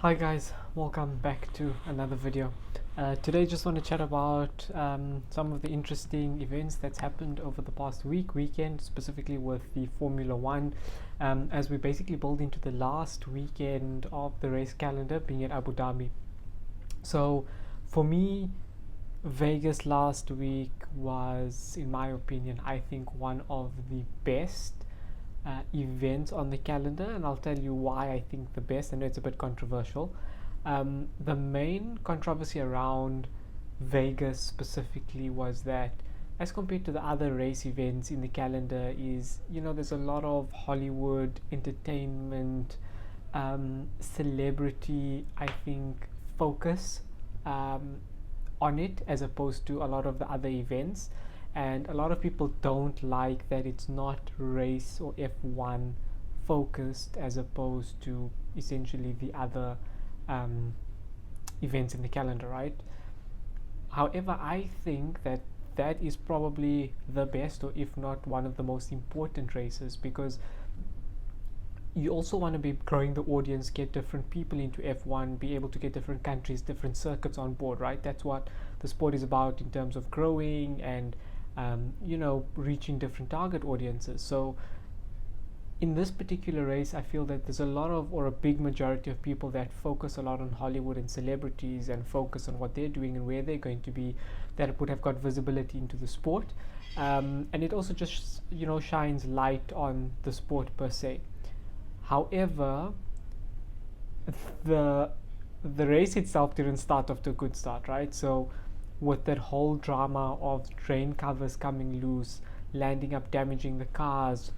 Hi guys, welcome back to another video. Today just want to chat about some of the interesting events that's happened over the past weekend, specifically with the Formula One, as we basically build into the last weekend of the race calendar being at Abu Dhabi. So for me, Vegas last week was, in my opinion, I think one of the best events on the calendar, and I'll tell you why I think the best. I know it's a bit controversial. The main controversy around Vegas specifically was that, as compared to the other race events in the calendar, is there's a lot of Hollywood entertainment, celebrity, I think, focus on it as opposed to a lot of the other events, and a lot of people don't like that it's not race or F1 focused as opposed to essentially the other events in the calendar, right? However, I think that that is probably the best, or if not one of the most important races, because you also want to be growing the audience, get different people into F1, be able to get different countries, different circuits on board, right? That's what the sport is about in terms of growing and reaching different target audiences. So in this particular race, I feel that there's a lot of, or a big majority of people that focus a lot on Hollywood and celebrities and focus on what they're doing and where they're going to be, that would have got visibility into the sport. And it also just, shines light on the sport per se. However, the race itself didn't start off to a good start, right? So with that whole drama of drain covers coming loose, landing up damaging the cars,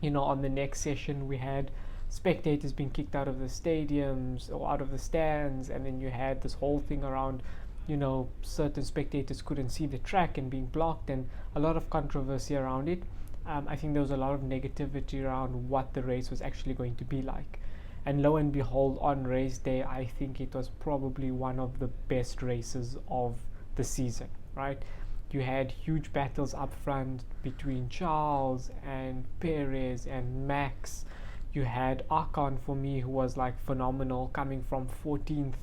on the next session we had spectators being kicked out of the stadiums or out of the stands, and then you had this whole thing around certain spectators couldn't see the track and being blocked, and a lot of controversy around it. I think there was a lot of negativity around what the race was actually going to be like. And lo and behold, on race day, I think it was probably one of the best races of the season, right? You had huge battles up front between Charles and Perez and Max. You had Ocon, for me, who was like phenomenal, coming from 14th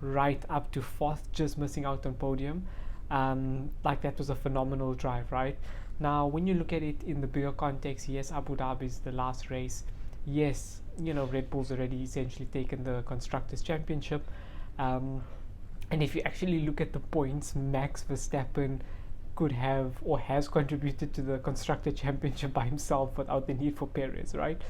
right up to 4th, just missing out on podium. Like, that was a phenomenal drive, right? Now, when you look at it in the bigger context, yes, Abu Dhabi is the last race. Yes, Red Bull's already essentially taken the Constructors' Championship. And if you actually look at the points, Max Verstappen could have or has contributed to the Constructor Championship by himself without the need for Perez, right?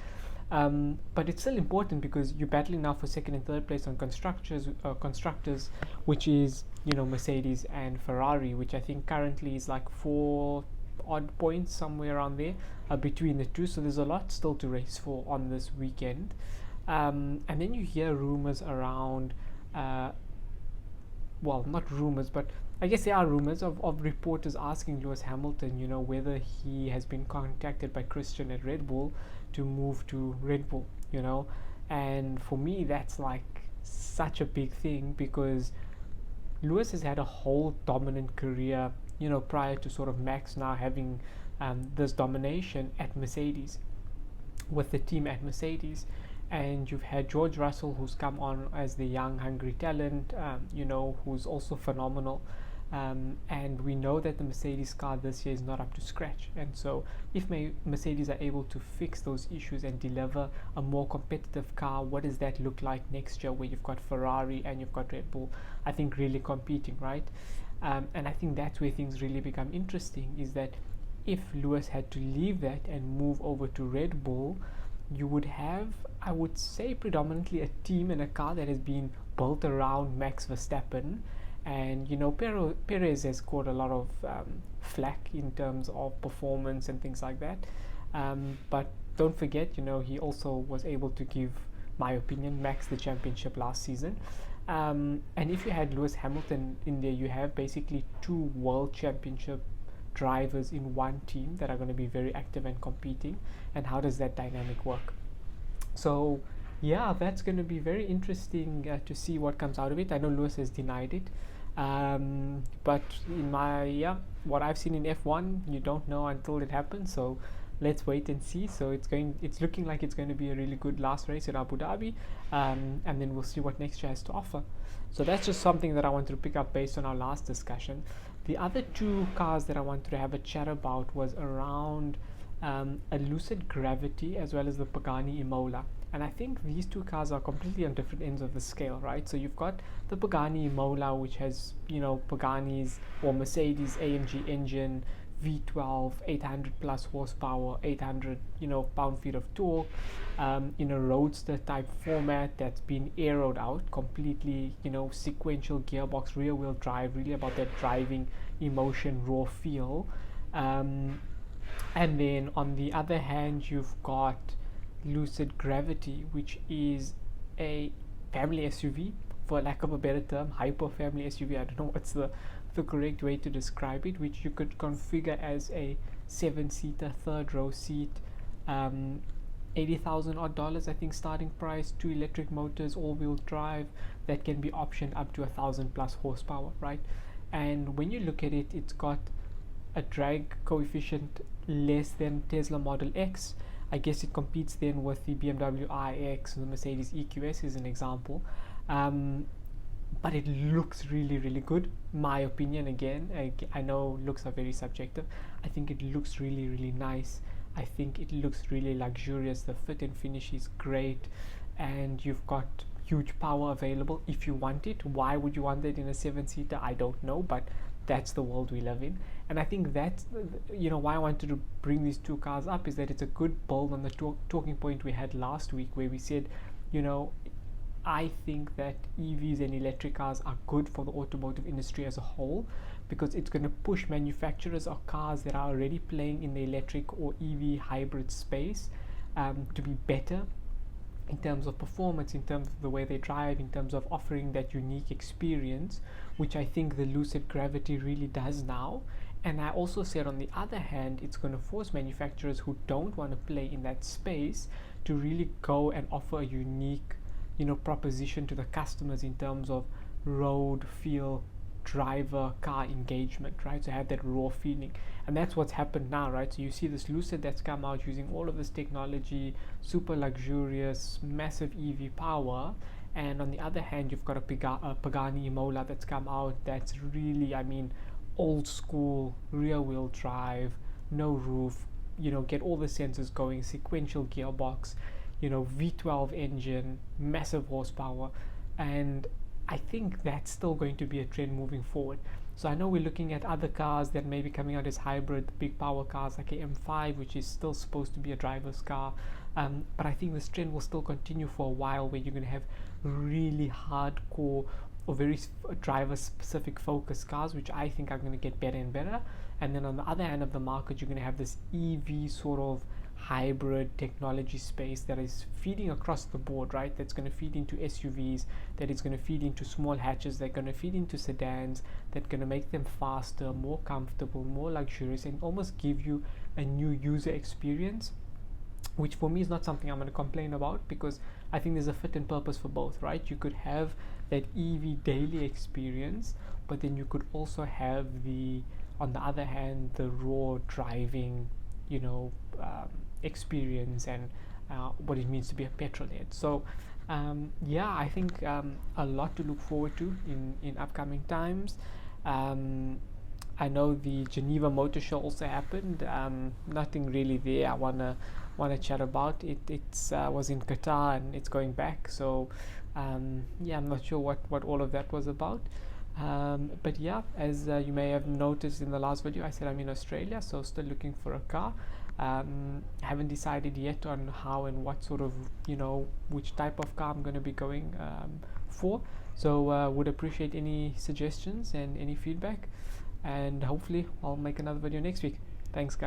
But it's still important because you're battling now for second and third place on constructors, which is Mercedes and Ferrari, which I think currently is like 4 odd points somewhere around there between the two. So there's a lot still to race for on this weekend. And then you hear rumors around, well, not rumors, but I guess there are rumors of reporters asking Lewis Hamilton, whether he has been contacted by Christian at Red Bull to move to Red Bull, and for me that's like such a big thing, because Lewis has had a whole dominant career, prior to sort of Max now having this domination at Mercedes, with the team at Mercedes. And you've had George Russell, who's come on as the young, hungry talent, who's also phenomenal. And we know that the Mercedes car this year is not up to scratch. And so if Mercedes are able to fix those issues and deliver a more competitive car, what does that look like next year, where you've got Ferrari and you've got Red Bull, I think, really competing, right? And I think that's where things really become interesting, is that if Lewis had to leave that and move over to Red Bull, you would have, I would say, predominantly a team and a car that has been built around Max Verstappen. And Perez has caught a lot of flack in terms of performance and things like that, but don't forget, he also was able to give, my opinion, Max the championship last season. And if you had Lewis Hamilton in there, you have basically 2 world championship drivers in one team that are going to be very active and competing. And how does that dynamic work? So yeah, that's going to be very interesting to see what comes out of it. I know Lewis has denied it, but in what I've seen in F1, you don't know until it happens. So let's wait and see. So it's looking like it's going to be a really good last race at Abu Dhabi, and then we'll see what next year has to offer. So that's just something that I wanted to pick up based on our last discussion. The other two cars that I wanted to have a chat about was around a Lucid Gravity as well as the Pagani Imola. And I think these two cars are completely on different ends of the scale, right? So you've got the Pagani Imola, which has, Pagani's or Mercedes AMG engine, V12, 800 plus horsepower, 800 pound-feet of torque, in a roadster type format that's been aeroed out completely, sequential gearbox, rear wheel drive, really about that driving emotion, raw feel. And then on the other hand, you've got Lucid Gravity, which is a family SUV, for lack of a better term, hyper family SUV. I don't know what's the correct way to describe it, which you could configure as a 7-seater, third row seat, $80,000 odd, I think, starting price, 2 electric motors, all-wheel drive, that can be optioned up to 1,000 plus horsepower, right? And when you look at it, it's got a drag coefficient less than Tesla Model X. I guess it competes then with the BMW iX and the Mercedes EQS as an example. But it looks really, really good. My opinion, again, I know looks are very subjective. I think it looks really, really nice. I think it looks really luxurious. The fit and finish is great, and you've got huge power available if you want it. Why would you want it in a 7-seater? I don't know, but that's the world we live in. And I think that's why I wanted to bring these two cars up, is that it's a good build on the talking point we had last week, where we said, I think that EVs and electric cars are good for the automotive industry as a whole, because it's going to push manufacturers of cars that are already playing in the electric or EV hybrid space to be better in terms of performance, in terms of the way they drive, in terms of offering that unique experience, which I think the Lucid Gravity really does now. And I also said, on the other hand, it's going to force manufacturers who don't want to play in that space to really go and offer a unique proposition to the customers in terms of road feel, driver car engagement, right? So have that raw feeling, and that's what's happened now, right? So you see this Lucid that's come out using all of this technology, super luxurious, massive EV power, and on the other hand, you've got a Pagani Imola that's come out that's really, old school, rear wheel drive, no roof, get all the sensors going, sequential gearbox, V12 engine, massive horsepower. And I think that's still going to be a trend moving forward. So I know we're looking at other cars that may be coming out as hybrid, big power cars like a M5, which is still supposed to be a driver's car, but I think this trend will still continue for a while, where you're going to have really hardcore or very driver specific focused cars, which I think are going to get better and better. And then on the other end of the market, you're going to have this EV sort of hybrid technology space that is feeding across the board, right? That's going to feed into SUVs, that is going to feed into small hatches, they're going to feed into sedans, that's going to make them faster, more comfortable, more luxurious, and almost give you a new user experience, which for me is not something I'm going to complain about, because I think there's a fit and purpose for both, right? You could have that EV daily experience, but then you could also have on the other hand, the raw driving, experience and what it means to be a petrol head. So I think a lot to look forward to in upcoming times. I know the Geneva Motor Show also happened. Nothing really there I wanna chat about. It was in Qatar and it's going back. So I'm not sure what all of that was about. But as you may have noticed in the last video, I said I'm in Australia, so still looking for a car. Haven't decided yet on how and what sort of which type of car I'm going to be going for. So would appreciate any suggestions and any feedback, and hopefully I'll make another video next week. Thanks, guys.